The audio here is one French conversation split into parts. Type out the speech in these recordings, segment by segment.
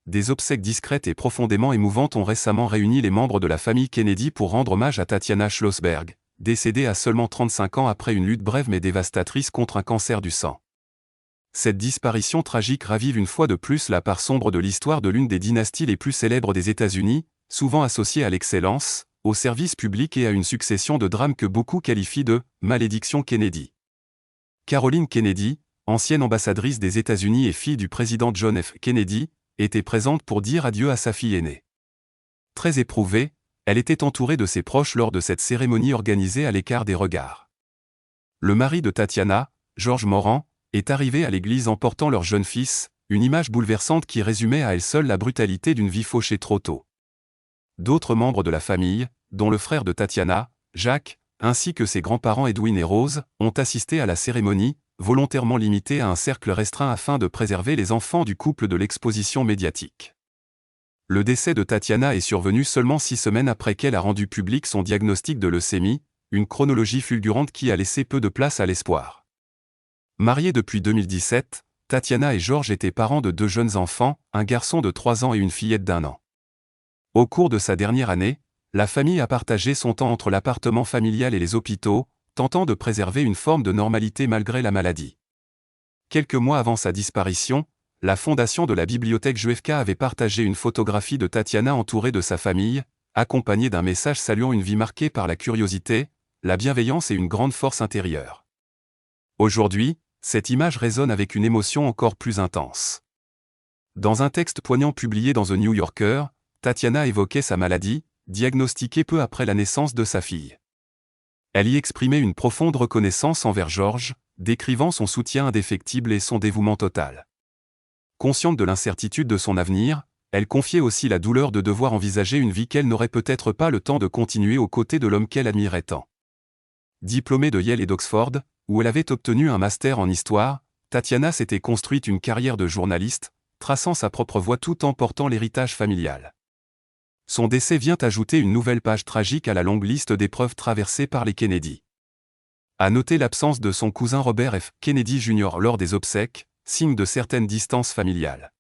des obsèques discrètes et profondément émouvantes ont récemment réuni les membres de la famille Kennedy pour rendre hommage à Tatiana Schlossberg, décédée à seulement 35 ans après une lutte brève mais dévastatrice contre un cancer du sang. Cette disparition tragique ravive une fois de plus la part sombre de l'histoire de l'une des dynasties les plus célèbres des États-Unis, souvent associée à l'excellence, au service public et à une succession de drames que beaucoup qualifient de « malédiction Kennedy ». Caroline Kennedy, ancienne ambassadrice des États-Unis et fille du président John F. Kennedy, était présente pour dire adieu à sa fille aînée. Très éprouvée, elle était entourée de ses proches lors de cette cérémonie organisée à l'écart des regards. Le mari de Tatiana, George Morant, est arrivé à l'église emportant leur jeune fils, une image bouleversante qui résumait à elle seule la brutalité d'une vie fauchée trop tôt. D'autres membres de la famille, dont le frère de Tatiana, Jacques, ainsi que ses grands-parents Edwin et Rose, ont assisté à la cérémonie, volontairement limitée à un cercle restreint afin de préserver les enfants du couple de l'exposition médiatique. Le décès de Tatiana est survenu seulement 6 semaines après qu'elle a rendu public son diagnostic de leucémie, une chronologie fulgurante qui a laissé peu de place à l'espoir. Mariés depuis 2017, Tatiana et George étaient parents de 2 jeunes enfants, un garçon de 3 ans et une fillette d'1 an. Au cours de sa dernière année, la famille a partagé son temps entre l'appartement familial et les hôpitaux, tentant de préserver une forme de normalité malgré la maladie. Quelques mois avant sa disparition, la fondation de la bibliothèque Juevka avait partagé une photographie de Tatiana entourée de sa famille, accompagnée d'un message saluant une vie marquée par la curiosité, la bienveillance et une grande force intérieure. Aujourd'hui, cette image résonne avec une émotion encore plus intense. Dans un texte poignant publié dans The New Yorker, Tatiana évoquait sa maladie, diagnostiquée peu après la naissance de sa fille. Elle y exprimait une profonde reconnaissance envers George, décrivant son soutien indéfectible et son dévouement total. Consciente de l'incertitude de son avenir, elle confiait aussi la douleur de devoir envisager une vie qu'elle n'aurait peut-être pas le temps de continuer aux côtés de l'homme qu'elle admirait tant. Diplômée de Yale et d'Oxford, où elle avait obtenu un master en histoire, Tatiana s'était construite une carrière de journaliste, traçant sa propre voie tout en portant l'héritage familial. Son décès vient ajouter une nouvelle page tragique à la longue liste d'épreuves traversées par les Kennedy. À noter l'absence de son cousin Robert F. Kennedy Jr. lors des obsèques, signe de certaines distances familiales.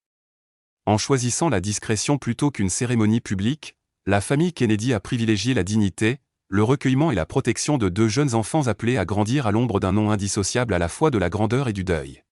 En choisissant la discrétion plutôt qu'une cérémonie publique, la famille Kennedy a privilégié la dignité, le recueillement et la protection de 2 jeunes enfants appelés à grandir à l'ombre d'un nom indissociable à la fois de la grandeur et du deuil.